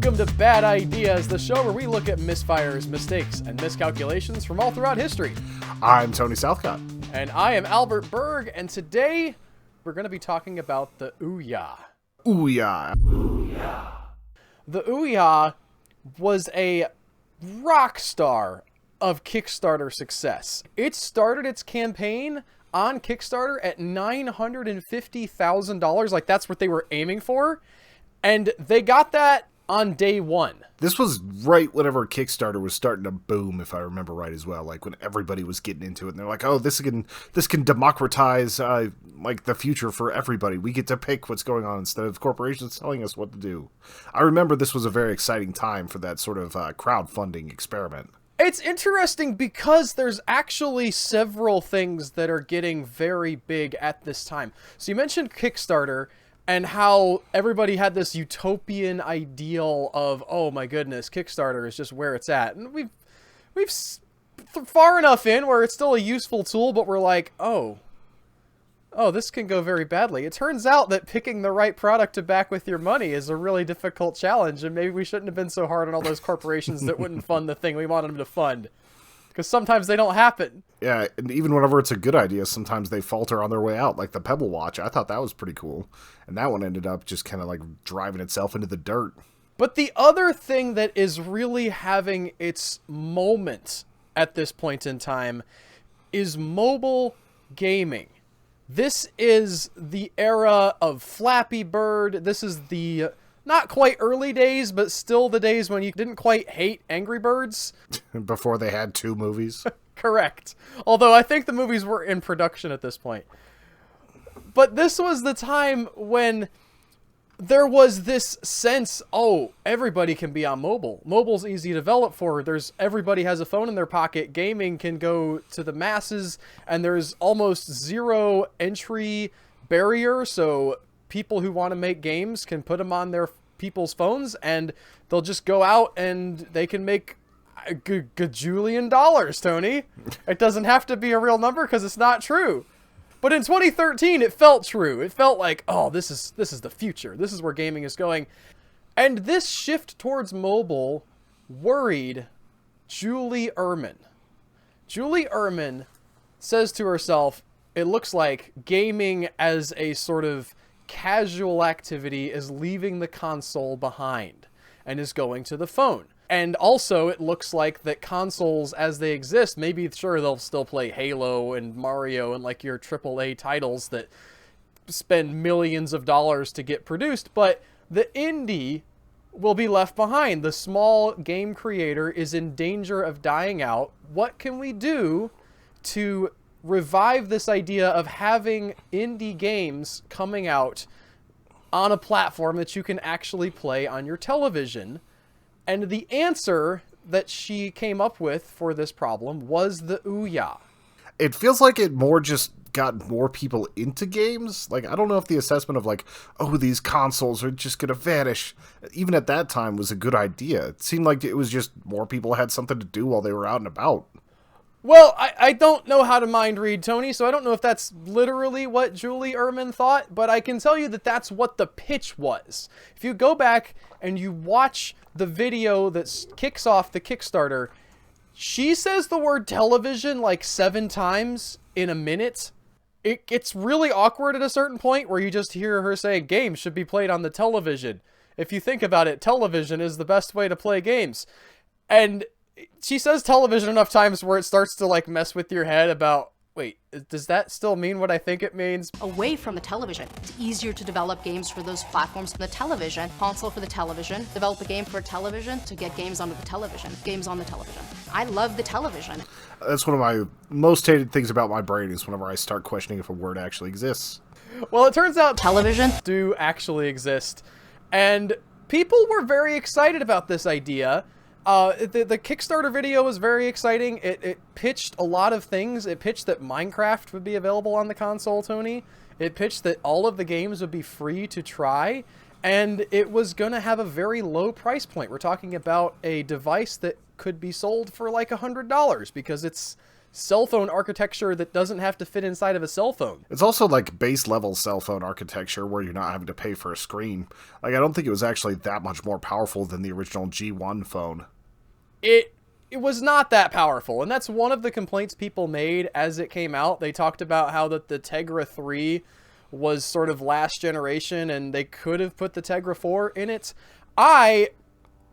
Welcome to Bad Ideas, the show where we look at misfires, mistakes, and miscalculations from all throughout history. I'm Tony Southcott. And I am Albert Berg, and today we're going to be talking about the Ouya. Ouya. The Ouya was a rock star of Kickstarter success. It started its campaign on Kickstarter at $950,000. Like, that's what they were aiming for. And they got that on day one. This was right whenever Kickstarter was starting to boom, if I remember right as well. Like when everybody was getting into it, and they're like, "Oh, this can democratize like the future for everybody. We get to pick what's going on instead of corporations telling us what to do." I remember this was a very exciting time for that sort of crowdfunding experiment. It's interesting because there's actually several things that are getting very big at this time. So you mentioned Kickstarter and how everybody had this utopian ideal of, oh my goodness, Kickstarter is just where it's at. And we've far enough in where it's still a useful tool, but we're like, oh, this can go very badly. It turns out that picking the right product to back with your money is a really difficult challenge, and maybe we shouldn't have been so hard on all those corporations that wouldn't fund the thing we wanted them to fund. Because sometimes they don't happen. Yeah, and even whenever it's a good idea, sometimes they falter on their way out, like the Pebble Watch. I thought that was pretty cool. And that one ended up just kind of like driving itself into the dirt. But the other thing that is really having its moment at this point in time is mobile gaming. This is the era of Flappy Bird. This is the not quite early days, but still the days when you didn't quite hate Angry Birds. Before they had two movies. Correct. Although I think the movies were in production at this point. But this was the time when there was this sense, oh, everybody can be on mobile. Mobile's easy to develop for. Everybody has a phone in their pocket. Gaming can go to the masses, and there's almost zero entry barrier. So people who want to make games can put them on their people's phones, and they'll just go out and they can make a gajillion dollars, Tony. It doesn't have to be a real number because it's not true. But in 2013, it felt true. It felt like, oh, this is the future. This is where gaming is going. And this shift towards mobile worried Julie Urhman. Julie Urhman says to herself, it looks like gaming as a sort of casual activity is leaving the console behind and is going to the phone. And also, it looks like that consoles as they exist, maybe sure they'll still play Halo and Mario and like your AAA titles that spend millions of dollars to get produced, but the indie will be left behind. The small game creator is in danger of dying out. What can we do to revive this idea of having indie games coming out on a platform that you can actually play on your television? And the answer that she came up with for this problem was the Ouya. It feels like it more just got more people into games. Like, I don't know if the assessment of like, oh, these consoles are just going to vanish, even at that time was a good idea. It seemed like it was just more people had something to do while they were out and about. Well, I don't know how to mind read, Tony, so I don't know if that's literally what Julie Urhman thought, but I can tell you that that's what the pitch was. If you go back and you watch the video that kicks off the Kickstarter, she says the word television like 7 times in a minute. It's really awkward at a certain point where you just hear her say games should be played on the television. If you think about it, television is the best way to play games. And she says television enough times where it starts to like mess with your head about, wait, does that still mean what I think it means? Away from the television. It's easier to develop games for those platforms from the television, console for the television, develop a game for a television to get games onto the television, games on the television. I love the television. That's one of my most hated things about my brain is whenever I start questioning if a word actually exists. Well, it turns out television do actually exist. And people were very excited about this idea. The Kickstarter video was very exciting. It pitched a lot of things. It pitched that Minecraft would be available on the console, Tony. It pitched that all of the games would be free to try. And it was going to have a very low price point. We're talking about a device that could be sold for like $100 because it's cell phone architecture that doesn't have to fit inside of a cell phone. It's also like base level cell phone architecture where you're not having to pay for a screen. Like, I don't think it was actually that much more powerful than the original G1 phone. It was not that powerful, and that's one of the complaints people made as it came out. They talked about how that the Tegra 3 was sort of last generation, and they could have put the Tegra 4 in it.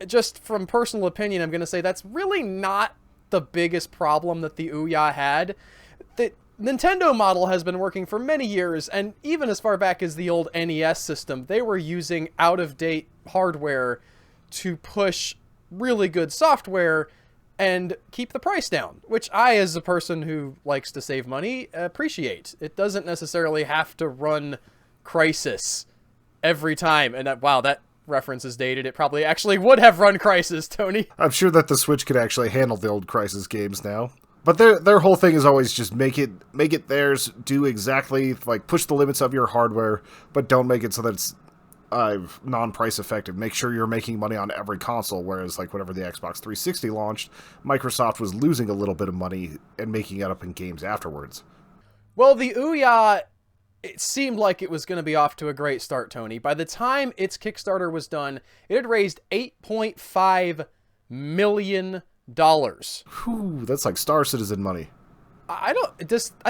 Just from personal opinion, I'm going to say that's really not the biggest problem that the Ouya had. The Nintendo model has been working for many years, and even as far back as the old NES system, they were using out-of-date hardware to push really good software and keep the price down, which I, as a person who likes to save money, appreciate. It doesn't necessarily have to run Crysis every time. And wow, that reference is dated. It probably actually would have run Crysis, Tony. I'm sure that the Switch could actually handle the old Crysis games now. But their whole thing is always just make it theirs, do exactly, like, push the limits of your hardware, but don't make it so that it's non-price effective. Make sure you're making money on every console, whereas, like, whenever the Xbox 360 launched, Microsoft was losing a little bit of money and making it up in games afterwards. Well, the Ouya, it seemed like it was going to be off to a great start, Tony. By the time its Kickstarter was done, it had raised $8.5 million. Whew, that's like Star Citizen money. I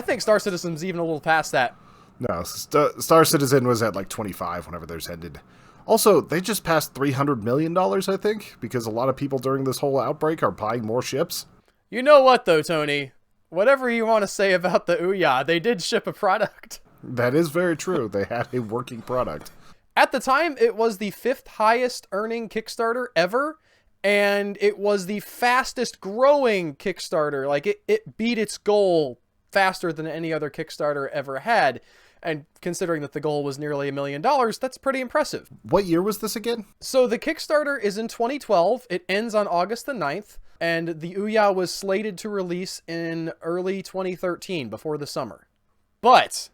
think Star Citizen's even a little past that. No, Star Citizen was at like 25 whenever theirs ended. Also, they just passed $300 million, I think, because a lot of people during this whole outbreak are buying more ships. You know what, though, Tony? Whatever you want to say about the Ouya, they did ship a product. That is very true. They had a working product. At the time, it was the 5th highest earning Kickstarter ever, and it was the fastest growing Kickstarter. Like, it beat its goal faster than any other Kickstarter ever had. And considering that the goal was nearly $1 million, that's pretty impressive. What year was this again? So the Kickstarter is in 2012. It ends on August the 9th. And the Ouya was slated to release in early 2013, before the summer. But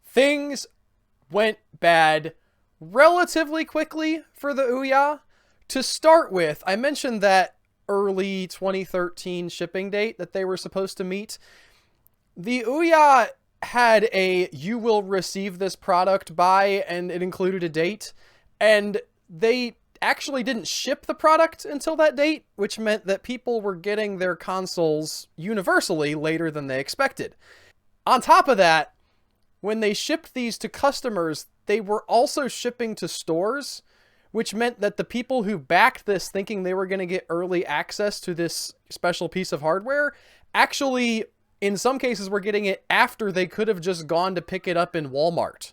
things went bad relatively quickly for the Ouya. To start with, I mentioned that early 2013 shipping date that they were supposed to meet. The Ouya had a "you will receive this product by," and it included a date, and they actually didn't ship the product until that date, which meant that people were getting their consoles universally later than they expected. On top of that, when they shipped these to customers, they were also shipping to stores, which meant that the people who backed this thinking they were going to get early access to this special piece of hardware actually, in some cases, were getting it after they could have just gone to pick it up in Walmart.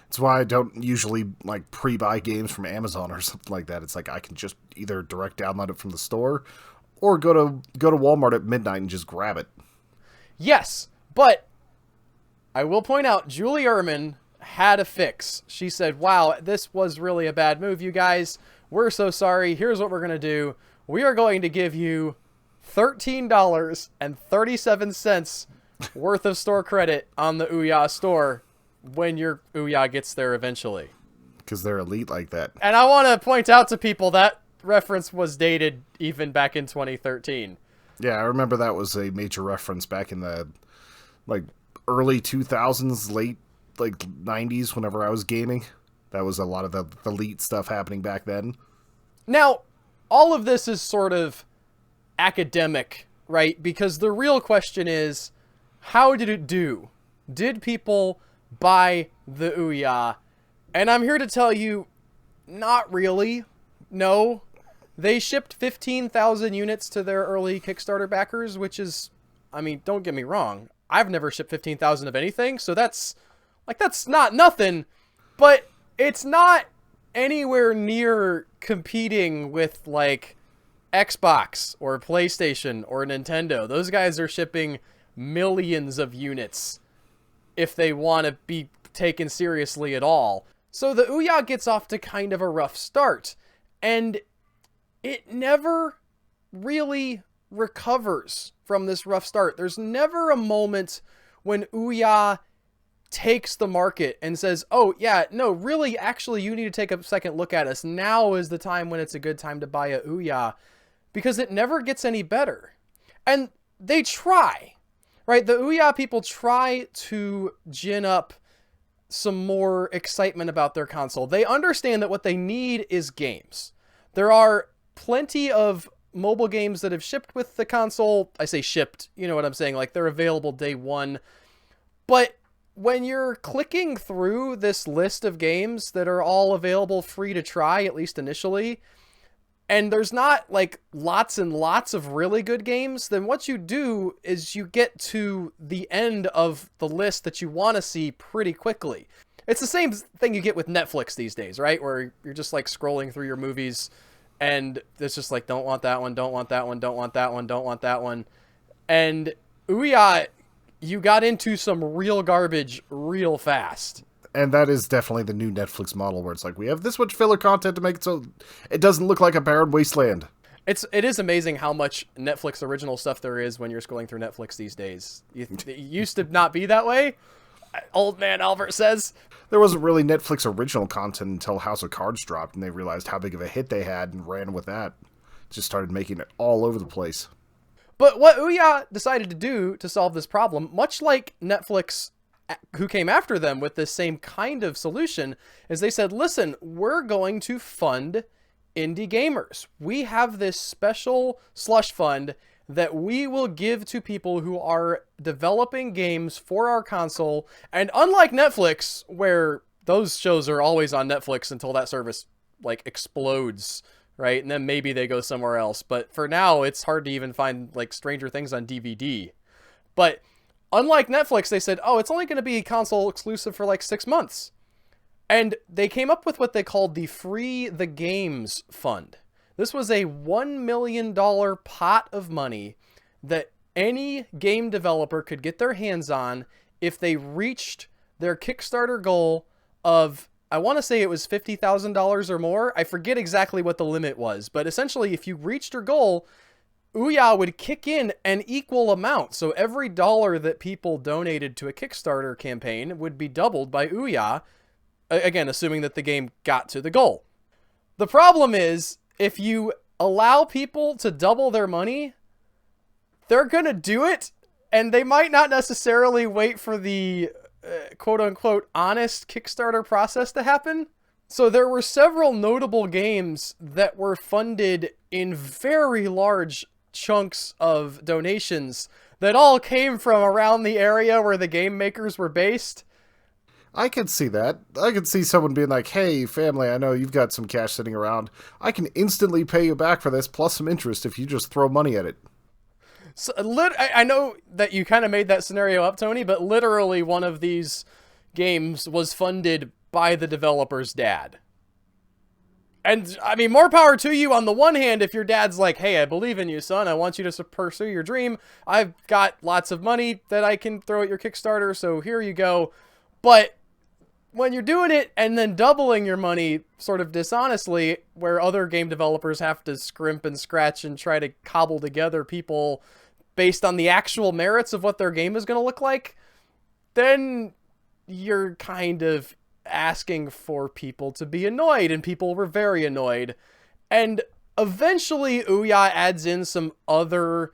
That's why I don't usually, like, pre-buy games from Amazon or something like that. It's like I can just either direct download it from the store or go to Walmart at midnight and just grab it. Yes, but I will point out, Julie Urhman had a fix. She said, wow, this was really a bad move, you guys. We're so sorry. Here's what we're going to do. We are going to give you $13.37 worth of store credit on the Ouya store when your Ouya gets there eventually. Because they're elite like that. And I want to point out to people that reference was dated even back in 2013. Yeah, I remember that was a major reference back in the, like, early 2000s, late, like, 90s whenever I was gaming. That was a lot of the elite stuff happening back then. Now, all of this is sort of academic, right? Because the real question is, how did it do? Did people buy the Ouya? And I'm here to tell you, not really. No. They shipped 15,000 units to their early Kickstarter backers, which is, I mean, don't get me wrong, I've never shipped 15,000 of anything, so that's not nothing, but it's not anywhere near competing with, like, Xbox or PlayStation or Nintendo. Those guys are shipping millions of units if they want to be taken seriously at all. So the Ouya gets off to kind of a rough start, and it never really recovers from this rough start. There's never a moment when Ouya takes the market and says, oh yeah, no, really, actually, you need to take a second look at us. Now is the time when it's a good time to buy a Ouya, because it never gets any better. And they try, right? The Ouya people try to gin up some more excitement about their console. They understand that what they need is games. There are plenty of mobile games that have shipped with the console. I say shipped, you know what I'm saying? Like, they're available day one. But when you're clicking through this list of games that are all available free to try, at least initially, and there's not like lots and lots of really good games, then what you do is you get to the end of the list that you want to see pretty quickly. It's the same thing you get with Netflix these days, right? Where you're just like scrolling through your movies and it's just like, don't want that one, don't want that one, don't want that one, don't want that one. And Ouya, you got into some real garbage real fast. And that is definitely the new Netflix model, where it's like, we have this much filler content to make it so it doesn't look like a barren wasteland. It is amazing how much Netflix original stuff there is when you're scrolling through Netflix these days. It used to not be that way, old man Albert says. There wasn't really Netflix original content until House of Cards dropped, and they realized how big of a hit they had and ran with that. Just started making it all over the place. But what Ouya decided to do to solve this problem, much like Netflix, who came after them with this same kind of solution, is they said, listen, we're going to fund indie gamers. We have this special slush fund that we will give to people who are developing games for our console. And unlike Netflix, where those shows are always on Netflix until that service like explodes, right? And then maybe they go somewhere else. But for now, it's hard to even find like Stranger Things on DVD. But unlike Netflix, they said, oh, it's only going to be console exclusive for like 6 months. And they came up with what they called the Free the Games Fund. This was a $1 million pot of money that any game developer could get their hands on if they reached their Kickstarter goal of, I want to say it was $50,000 or more. I forget exactly what the limit was, but essentially if you reached your goal, Ouya would kick in an equal amount. So every dollar that people donated to a Kickstarter campaign would be doubled by Ouya, again, assuming that the game got to the goal. The problem is, if you allow people to double their money, they're going to do it, and they might not necessarily wait for the quote-unquote honest Kickstarter process to happen. So there were several notable games that were funded in very large chunks of donations that all came from around the area where the game makers were based. I could see that. I could see someone being like, hey, family, I know you've got some cash sitting around. I can instantly pay you back for this, plus some interest if you just throw money at it. So, I know that you kind of made that scenario up, Tony, but literally one of these games was funded by the developer's dad. And, I mean, more power to you on the one hand if your dad's like, hey, I believe in you, son. I want you to pursue your dream. I've got lots of money that I can throw at your Kickstarter, so here you go. But when you're doing it and then doubling your money sort of dishonestly, where other game developers have to scrimp and scratch and try to cobble together people based on the actual merits of what their game is going to look like, then you're kind of asking for people to be annoyed, and people were very annoyed. And eventually Ouya adds in some other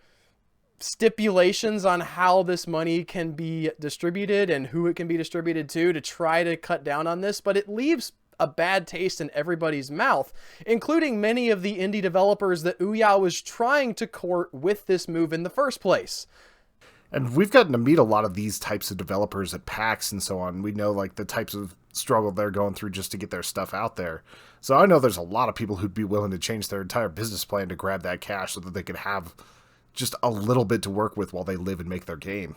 stipulations on how this money can be distributed and who it can be distributed to try to cut down on this, but it leaves a bad taste in everybody's mouth, including many of the indie developers that Ouya was trying to court with this move in the first place. And we've gotten to meet a lot of these types of developers at PAX and so on. We know like the types of struggle they're going through just to get their stuff out there. So I know there's a lot of people who'd be willing to change their entire business plan to grab that cash so that they could have just a little bit to work with while they live and make their game.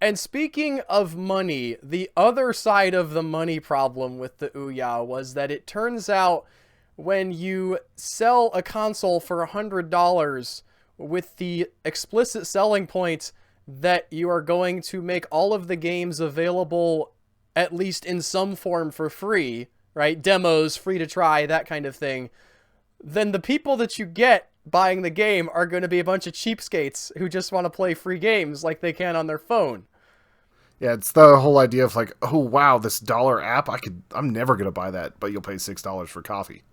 And speaking of money, the other side of the money problem with the Ouya was that it turns out when you sell a console for $100 with the explicit selling point that you are going to make all of the games available at least in some form for free, right? Demos, free to try, that kind of thing. Then the people that you get buying the game are going to be a bunch of cheapskates who just want to play free games like they can on their phone. Yeah, it's the whole idea of like, oh wow, this dollar app, I'm never going to buy that, but you'll pay $6 for coffee.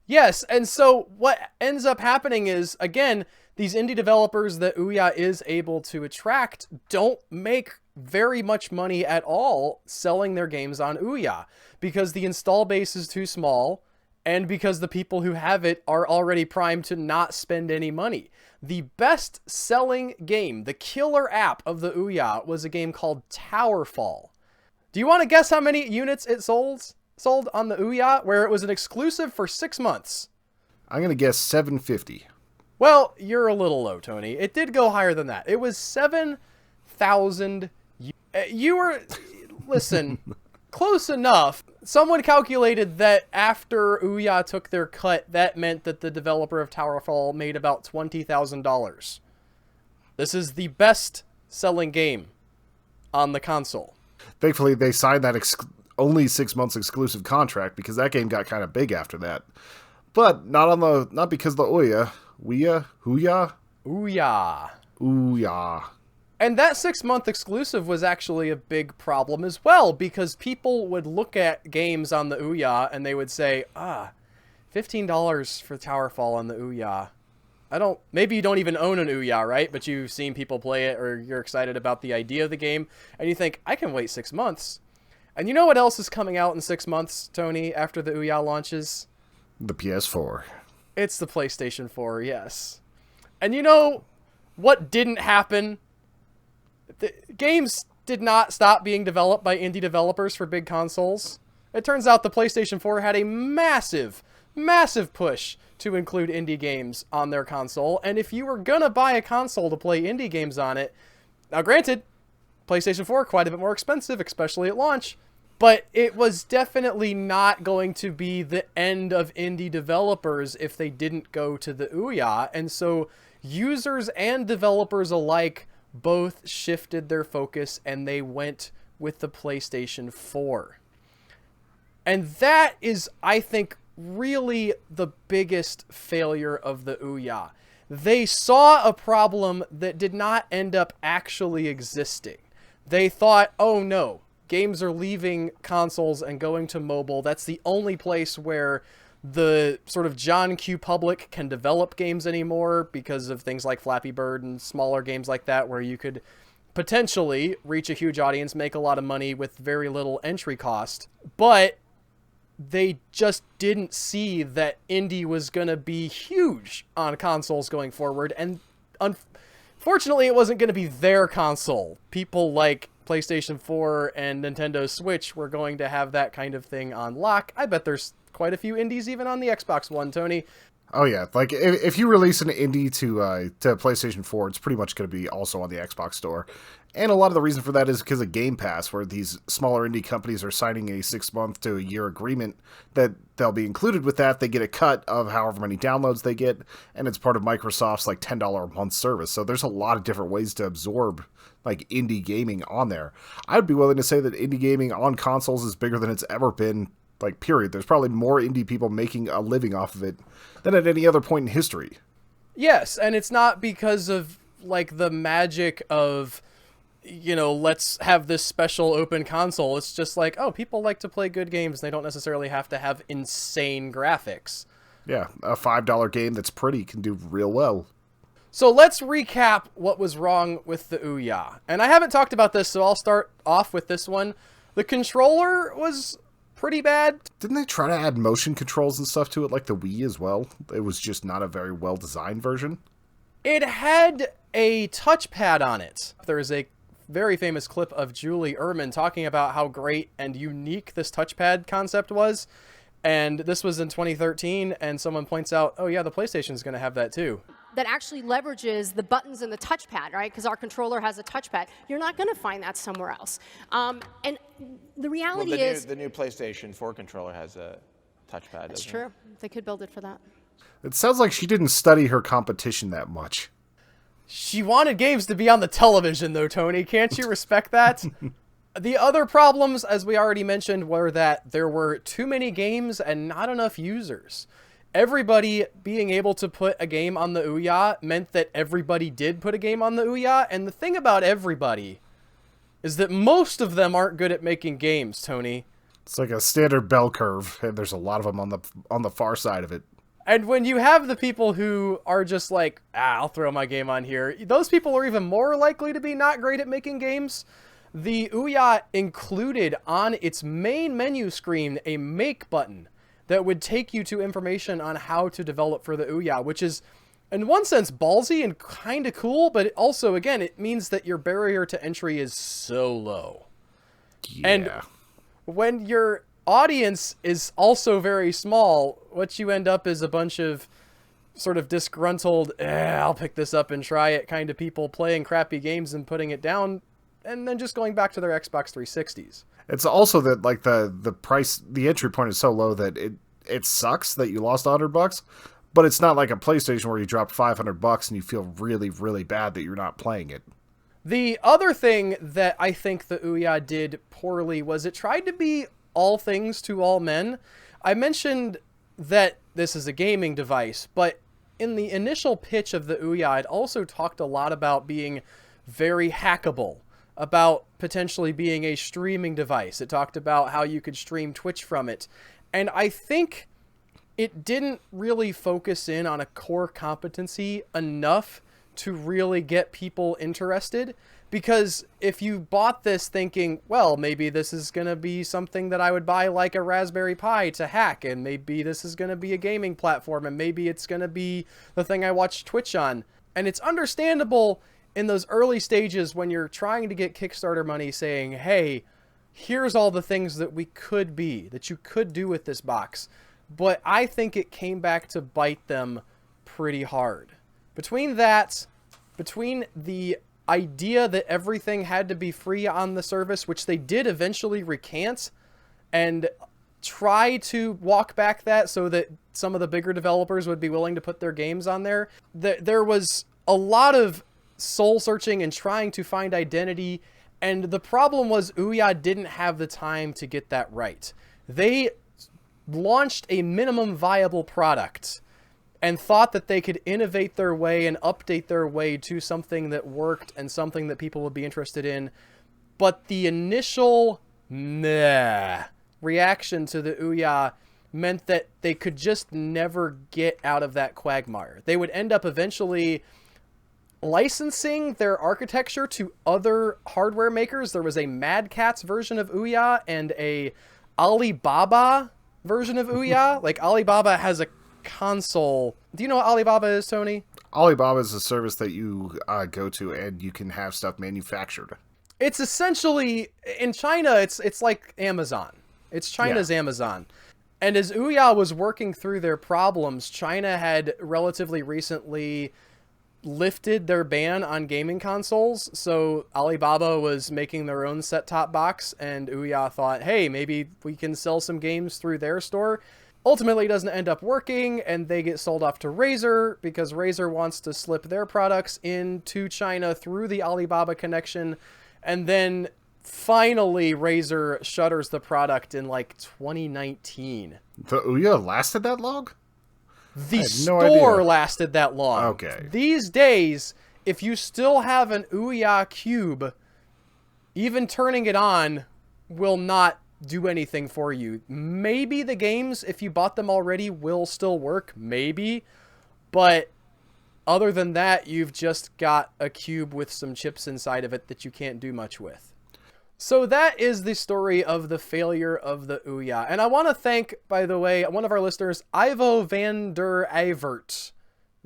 Yes, and so what ends up happening is, again, these indie developers that Ouya is able to attract don't make very much money at all selling their games on Ouya, because the install base is too small and because the people who have it are already primed to not spend any money. The best selling game, the killer app of the Ouya, was a game called Towerfall. Do you want to guess how many units it sold on the Ouya, where it was an exclusive for 6 months? I'm going to guess 750. Well, you're a little low, Tony. It did go higher than that. It was 7,000. You were, listen, close enough. Someone calculated that after Ouya took their cut, that meant that the developer of Towerfall made about $20,000. This is the best selling game on the console. Thankfully, they signed that only 6 months exclusive contract, because that game got kind of big after that. But not because of the Ouya. Ouya. And that 6 month exclusive was actually a big problem as well, because people would look at games on the Ouya and they would say, $15 for Towerfall on the Ouya. Maybe you don't even own an Ouya, right? But you've seen people play it, or you're excited about the idea of the game, and you think, I can wait 6 months. And you know what else is coming out in 6 months, Tony, after the Ouya launches? The PS4. It's the PlayStation 4, yes. And you know what didn't happen? The games did not stop being developed by indie developers for big consoles. It turns out the PlayStation 4 had a massive, massive push to include indie games on their console. And if you were gonna buy a console to play indie games on it, now granted, PlayStation 4 quite a bit more expensive, especially at launch, but it was definitely not going to be the end of indie developers if they didn't go to the Ouya. And so users and developers alike both shifted their focus and they went with the PlayStation 4. And that is, I think, really the biggest failure of the Ouya. They saw a problem that did not end up actually existing. They thought, oh no, games are leaving consoles and going to mobile. That's the only place where the sort of John Q. public can develop games anymore, because of things like Flappy Bird and smaller games like that, where you could potentially reach a huge audience, make a lot of money with very little entry cost. But they just didn't see that indie was going to be huge on consoles going forward. And unfortunately, it wasn't going to be their console. People like PlayStation 4 and Nintendo Switch were going to have that kind of thing on lock. I bet there's quite a few indies even on the Xbox One, Tony. Oh yeah, like if you release an indie to PlayStation 4, it's pretty much going to be also on the Xbox Store. And a lot of the reason for that is because of Game Pass, where these smaller indie companies are signing a 6 month to a year agreement that they'll be included with that. They get a cut of however many downloads they get, and it's part of Microsoft's like $10 a month service. So there's a lot of different ways to absorb like indie gaming on there. I'd be willing to say that indie gaming on consoles is bigger than it's ever been. Like, period. There's probably more indie people making a living off of it than at any other point in history. Yes, and it's not because of, like, the magic of, you know, let's have this special open console. It's just like, oh, people like to play good games. They don't necessarily have to have insane graphics. Yeah, a $5 game that's pretty can do real well. So let's recap what was wrong with the Ouya. And I haven't talked about this, so I'll start off with this one. The controller was pretty bad. Didn't they try to add motion controls and stuff to it, like the Wii as well? It was just not a very well-designed version. It had a touchpad on it. There's a very famous clip of Julie Urhman talking about how great and unique this touchpad concept was. And this was in 2013, and someone points out, oh yeah, the PlayStation's going to have that too. That actually leverages the buttons and the touchpad, right? Because our controller has a touchpad. You're not going to find that somewhere else. And the reality is... The new PlayStation 4 controller has a touchpad. That's true. They could build it for that. It sounds like she didn't study her competition that much. She wanted games to be on the television, though, Tony. Can't you respect that? The other problems, as we already mentioned, were that there were too many games and not enough users. Everybody being able to put a game on the Ouya meant that everybody did put a game on the Ouya, and the thing about everybody is that most of them aren't good at making games, Tony. It's like a standard bell curve, and there's a lot of them on the far side of it. And when you have the people who are just like, I'll throw my game on here, those people are even more likely to be not great at making games. The Ouya included on its main menu screen a make button that would take you to information on how to develop for the Ouya, which is, in one sense, ballsy and kind of cool, but it also, again, it means that your barrier to entry is so low. Yeah. And when your audience is also very small, what you end up is a bunch of sort of disgruntled, I'll pick this up and try it kind of people playing crappy games and putting it down, and then just going back to their Xbox 360s. It's also that like the price, the entry point is so low that it sucks that you lost $100, but it's not like a PlayStation where you drop $500 and you feel really, really bad that you're not playing it. The other thing that I think the Ouya did poorly was it tried to be all things to all men. I mentioned that this is a gaming device, but in the initial pitch of the Ouya, it also talked a lot about being very hackable, about potentially being a streaming device. It talked about how you could stream Twitch from it. And I think it didn't really focus in on a core competency enough to really get people interested. Because if you bought this thinking, well, maybe this is going to be something that I would buy like a Raspberry Pi to hack, and maybe this is going to be a gaming platform, and maybe it's going to be the thing I watch Twitch on. And it's understandable in those early stages when you're trying to get Kickstarter money saying, hey, here's all the things that we could be, that you could do with this box. But I think it came back to bite them pretty hard. Between the idea that everything had to be free on the service, which they did eventually recant and try to walk back that so that some of the bigger developers would be willing to put their games on there. There was a lot of soul searching and trying to find identity, and the problem was Ouya didn't have the time to get that right. They launched a minimum viable product and thought that they could innovate their way and update their way to something that worked and something that people would be interested in. But the initial reaction to the Ouya meant that they could just never get out of that quagmire. They would end up eventually licensing their architecture to other hardware makers. There was a Mad Catz version of Ouya and a Alibaba version of Ouya. Like, Alibaba has a console. Do you know what Alibaba is, Tony? Alibaba is a service that you go to and you can have stuff manufactured. It's essentially, in China, it's like Amazon. It's China's Amazon. And as Ouya was working through their problems, China had relatively recently lifted their ban on gaming consoles. So Alibaba was making their own set-top box, and Ouya thought, hey, maybe we can sell some games through their store. Ultimately, it doesn't end up working, and they get sold off to Razer because Razer wants to slip their products into China through the Alibaba connection. And then finally, Razer shutters the product in like 2019. The Ouya lasted that long? The store lasted that long. Okay. These days, if you still have an Ouya cube, even turning it on will not do anything for you. Maybe the games, if you bought them already, will still work. Maybe. But other than that, you've just got a cube with some chips inside of it that you can't do much with. So that is the story of the failure of the Ouya. And I want to thank, by the way, one of our listeners, Ivo van der Avert.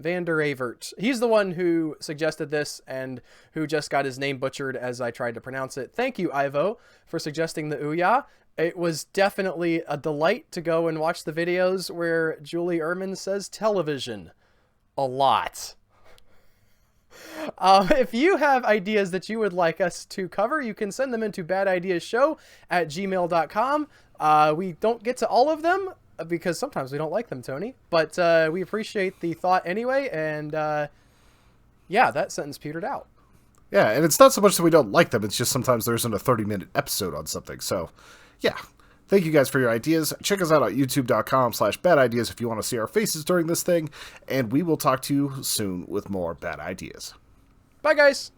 He's the one who suggested this and who just got his name butchered as I tried to pronounce it. Thank you, Ivo, for suggesting the Ouya. It was definitely a delight to go and watch the videos where Julie Urhman says television a lot. If you have ideas that you would like us to cover, you can send them into badideashow@gmail.com. We don't get to all of them because sometimes we don't like them, Tony, but we appreciate the thought anyway. And yeah, that sentence petered out. Yeah, and it's not so much that we don't like them, it's just sometimes there isn't a 30-minute episode on something. So, yeah. Thank you guys for your ideas. Check us out at youtube.com/badideas if you want to see our faces during this thing. And we will talk to you soon with more bad ideas. Bye, guys.